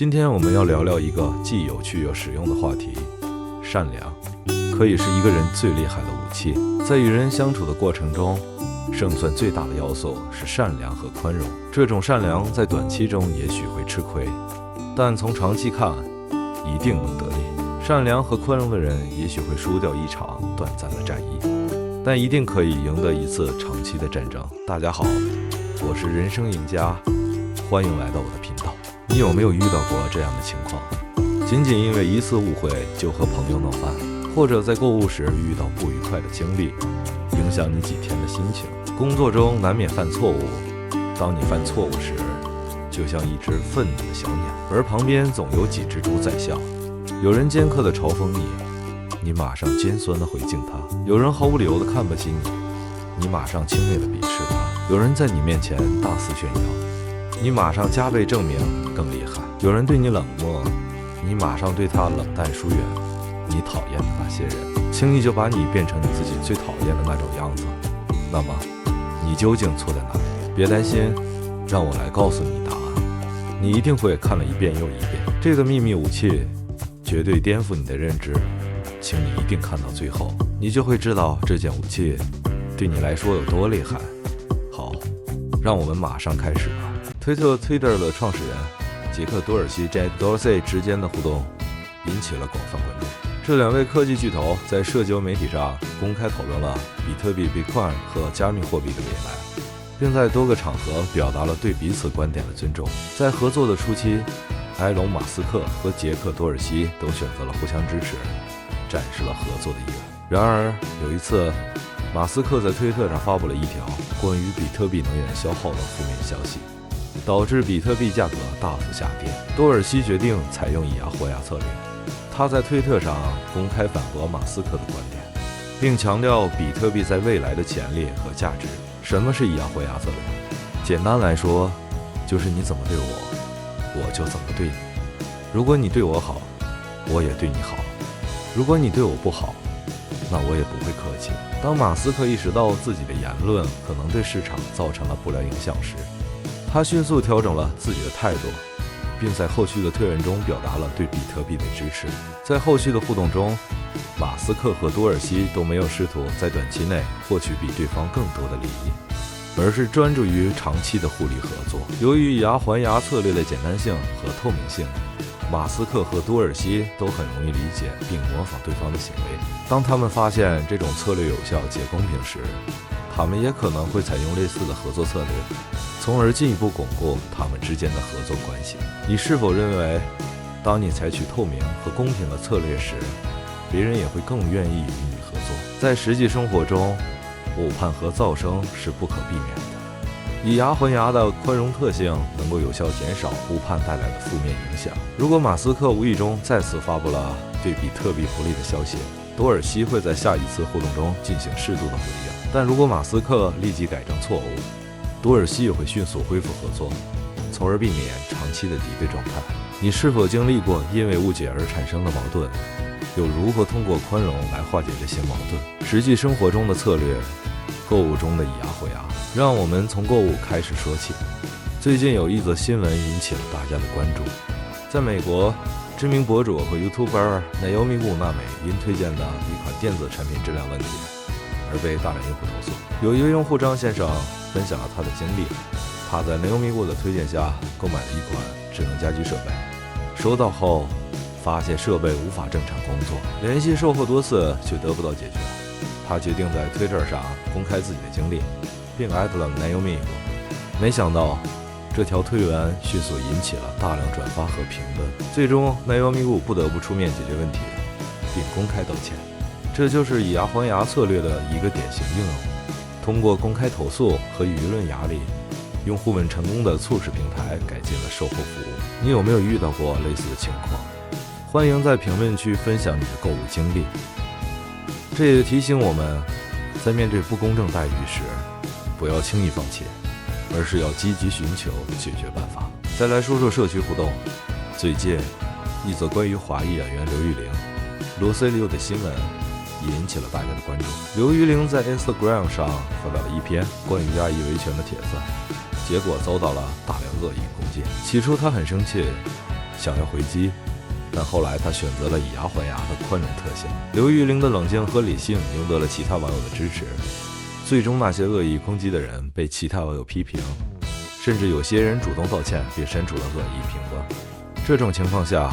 今天我们要聊聊一个既有趣又实用的话题——善良，可以是一个人最厉害的武器。在与人相处的过程中，胜算最大的要素是善良和宽容。这种善良在短期中也许会吃亏，但从长期看，一定能得利。善良和宽容的人也许会输掉一场短暂的战役，但一定可以赢得一次长期的战争。大家好，我是人生赢家，欢迎来到我的频道。你有没有遇到过这样的情况？仅仅因为一次误会就和朋友闹翻，或者在购物时遇到不愉快的经历，影响你几天的心情。工作中难免犯错误，当你犯错误时，就像一只愤怒的小鸟，而旁边总有几只猪在笑。有人尖刻地嘲讽你，你马上尖酸地回敬他；有人毫无理由地看不起你，你马上轻蔑地鄙视他；有人在你面前大肆炫耀，你马上加倍证明更厉害；有人对你冷漠，你马上对他冷淡疏远。你讨厌的那些人，轻易就把你变成你自己最讨厌的那种样子。那么，你究竟错在哪里？别担心，让我来告诉你答案。你一定会看了一遍又一遍。这个秘密武器绝对颠覆你的认知，请你一定看到最后，你就会知道这件武器对你来说有多厉害。好，让我们马上开始吧。Twitter 的创始人杰克·多尔西 Jack Dorsey 之间的互动引起了广泛关注。这两位科技巨头在社交媒体上公开讨论了比特币 Bitcoin 和加密货币的未来，并在多个场合表达了对彼此观点的尊重。在合作的初期，埃隆·马斯克和杰克·多尔西都选择了互相支持，展示了合作的意愿。然而有一次，马斯克在推特上发布了一条关于比特币能源消耗的负面消息，导致比特币价格大幅下跌。多尔西决定采用以牙还牙策略，他在推特上公开反驳马斯克的观点，并强调比特币在未来的潜力和价值。什么是以牙还牙策略？简单来说，就是你怎么对我，我就怎么对你。如果你对我好，我也对你好；如果你对我不好，那我也不会客气。当马斯克意识到自己的言论可能对市场造成了不良影响时，他迅速调整了自己的态度，并在后续的推文中表达了对比特币的支持。在后续的互动中，马斯克和多尔西都没有试图在短期内获取比对方更多的利益，而是专注于长期的互利合作。由于以牙还牙策略的简单性和透明性，马斯克和多尔西都很容易理解并模仿对方的行为。当他们发现这种策略有效且公平时，他们也可能会采用类似的合作策略，从而进一步巩固他们之间的合作关系。你是否认为，当你采取透明和公平的策略时，别人也会更愿意与你合作？在实际生活中，误判和噪声是不可避免的。以牙还牙的宽容特性能够有效减少误判带来的负面影响。如果马斯克无意中再次发布了对比特币不利的消息，多尔西会在下一次互动中进行适度的回应。但如果马斯克立即改正错误，多尔西也会迅速恢复合作，从而避免长期的敌对状态。你是否经历过因为误解而产生的矛盾？又如何通过宽容来化解这些矛盾？实际生活中的策略，购物中的以牙还牙。让我们从购物开始说起。最近有一则新闻引起了大家的关注。在美国，知名博主和 YouTuber Naomi Wu 娜美因推荐的一款电子产品质量问题而被大量用户投诉。有一位用户张先生分享了他的经历，他在 Naomi Wu 的推荐下购买了一款智能家居设备，收到后发现设备无法正常工作，联系售后多次却得不到解决。他决定在 Twitter 上公开自己的经历，并艾特了 Naomi Wu。没想到这条推文迅速引起了大量转发和评论，最终 Naomi Wu 不得不出面解决问题，并公开道歉。这就是以牙还牙策略的一个典型应用。通过公开投诉和舆论压力，用户们成功地促使平台改进了售后服务。你有没有遇到过类似的情况？欢迎在评论区分享你的购物经历。这也提醒我们，在面对不公正待遇时，不要轻易放弃，而是要积极寻求解决办法。再来说说社区互动。最近，一则关于华裔演员刘玉玲罗 C 六的新闻引起了大家的关注。刘玉玲在 Instagram 上发表了一篇关于亚裔维权的帖子，结果遭到了大量恶意攻击。起初她很生气，想要回击，但后来他选择了以牙还牙的宽容特性。刘玉玲的冷静和理性赢得了其他网友的支持，最终那些恶意攻击的人被其他网友批评，甚至有些人主动道歉并删除了恶意评论。这种情况下，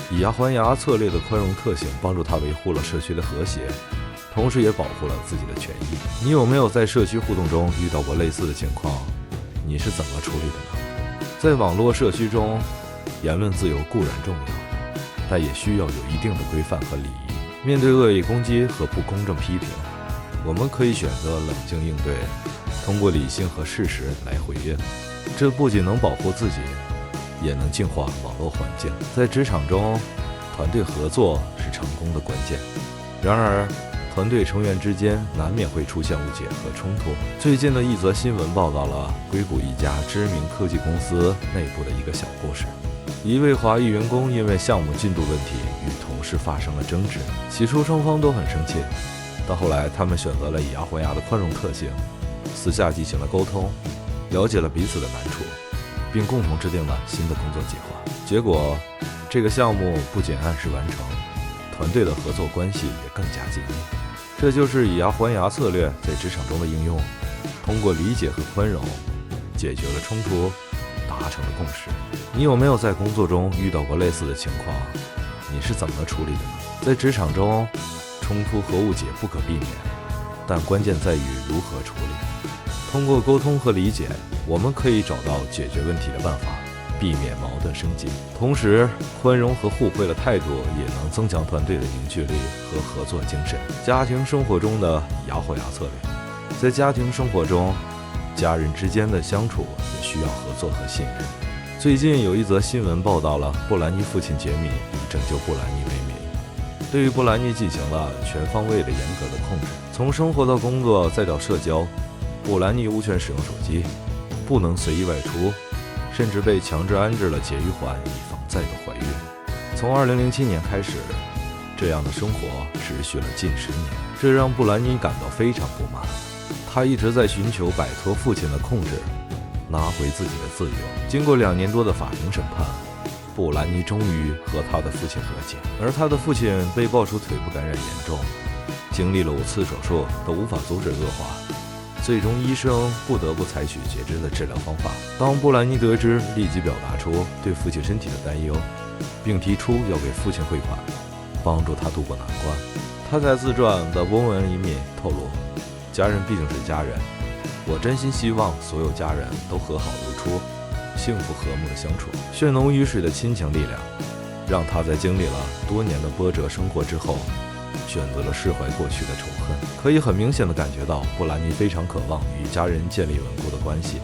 以牙还牙策略的宽容特性帮助他维护了社区的和谐，同时也保护了自己的权益。你有没有在社区互动中遇到过类似的情况？你是怎么处理的呢？在网络社区中，言论自由固然重要，但也需要有一定的规范和礼仪。面对恶意攻击和不公正批评，我们可以选择冷静应对，通过理性和事实来回应。这不仅能保护自己，也能净化网络环境。在职场中，团队合作是成功的关键。然而，团队成员之间难免会出现误解和冲突。最近的一则新闻报道了硅谷一家知名科技公司内部的一个小故事。一位华裔员工因为项目进度问题与同事发生了争执，起初双方都很生气，但后来他们选择了以牙还牙的宽容特性，私下进行了沟通，了解了彼此的难处，并共同制定了新的工作计划。结果，这个项目不仅按时完成，团队的合作关系也更加紧密。这就是以牙还牙策略在职场中的应用，通过理解和宽容，解决了冲突，达成了共识。你有没有在工作中遇到过类似的情况？你是怎么处理的呢？在职场中，冲突和误解不可避免，但关键在于如何处理。通过沟通和理解，我们可以找到解决问题的办法，避免矛盾升级。同时，宽容和互惠的态度也能增强团队的凝聚力和合作精神。家庭生活中的以牙还牙策略，在家庭生活中，家人之间的相处也需要合作和信任。最近有一则新闻报道了布兰妮父亲杰米以拯救布兰妮为名，对于布兰妮进行了全方位的严格的控制，从生活到工作再到社交，布兰妮无权使用手机，不能随意外出，甚至被强制安置了节育环，以防再度怀孕。从2007年开始，这样的生活持续了近10年，这让布兰妮感到非常不满。她一直在寻求摆脱父亲的控制，拿回自己的自由。经过2年多的法庭审判，布兰妮终于和她的父亲和解，而她的父亲被爆出腿部感染严重，经历了5次手术都无法阻止恶化，最终医生不得不采取截肢的治疗方法。当布兰妮得知，立即表达出对父亲身体的担忧，并提出要给父亲汇款，帮助他渡过难关。他在自传《The Woman in Me》透露，家人毕竟是家人，我真心希望所有家人都和好如初，幸福和睦的相处。血浓于水的亲情力量，让他在经历了多年的波折生活之后，选择了释怀过去的仇恨。可以很明显地感觉到，布兰妮非常渴望与家人建立稳固的关系，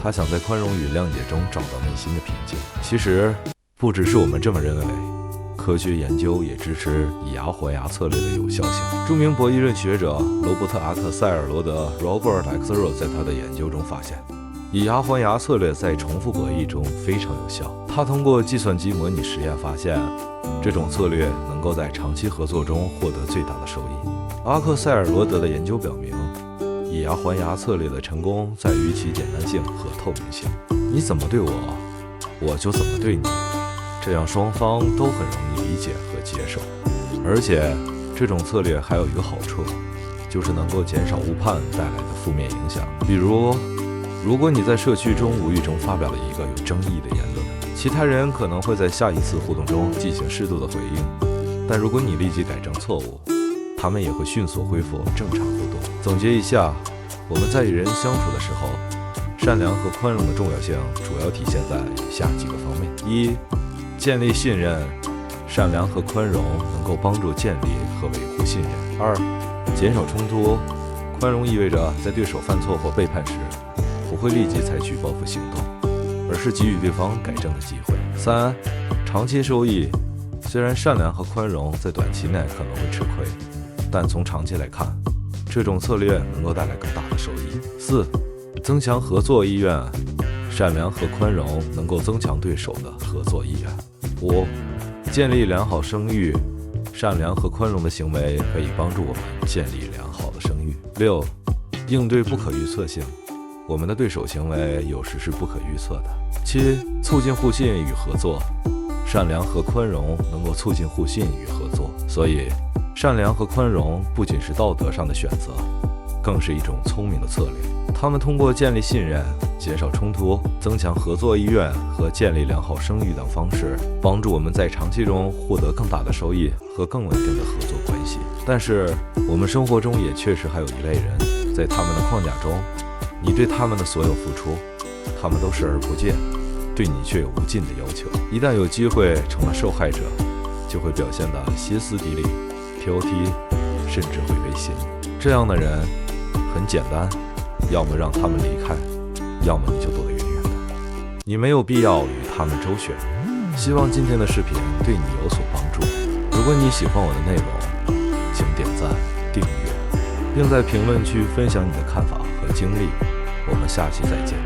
她想在宽容与谅解中找到内心的平静。其实，不只是我们这么认为，科学研究也支持以牙还牙策略的有效性。著名博弈论学者罗伯特·阿克塞尔罗德 （Robert Axelrod） 在他的研究中发现，以牙还牙策略在重复博弈中非常有效。他通过计算机模拟实验发现，这种策略能够在长期合作中获得最大的收益。阿克塞尔罗德的研究表明，以牙还牙策略的成功在于其简单性和透明性。你怎么对我，我就怎么对你，这样双方都很容易理解和接受。而且，这种策略还有一个好处，就是能够减少误判带来的负面影响。比如果你在社区中无意中发表了一个有争议的言论，其他人可能会在下一次互动中进行适度的回应，但如果你立即改正错误，他们也会迅速恢复正常互动。总结一下，我们在与人相处的时候，善良和宽容的重要性主要体现在以下几个方面：一、建立信任，善良和宽容能够帮助建立和维护信任；二、减少冲突，宽容意味着在对手犯错或背叛时，不会立即采取报复行动，而是给予对方改正的机会；三、长期收益，虽然善良和宽容在短期内可能会吃亏，但从长期来看，这种策略能够带来更大的收益；四、增强合作意愿，善良和宽容能够增强对手的合作意愿；五、建立良好声誉，善良和宽容的行为可以帮助我们建立良好的声誉；六、应对不可预测性，我们的对手行为有时是不可预测的；七、促进互信与合作，善良和宽容能够促进互信与合作。所以，善良和宽容不仅是道德上的选择，更是一种聪明的策略。他们通过建立信任、减少冲突、增强合作意愿和建立良好声誉等方式，帮助我们在长期中获得更大的收益和更稳定的合作关系。但是，我们生活中也确实还有一类人，在他们的框架中，你对他们的所有付出，他们都视而不见，对你却有无尽的要求。一旦有机会成了受害者，就会表现得歇斯底里、挑剔，甚至会违心。这样的人很简单，要么让他们离开，要么你就躲得远远的。你没有必要与他们周旋。希望今天的视频对你有所帮助。如果你喜欢我的内容，请点赞、订阅，并在评论区分享你的看法和经历。我们下期再见。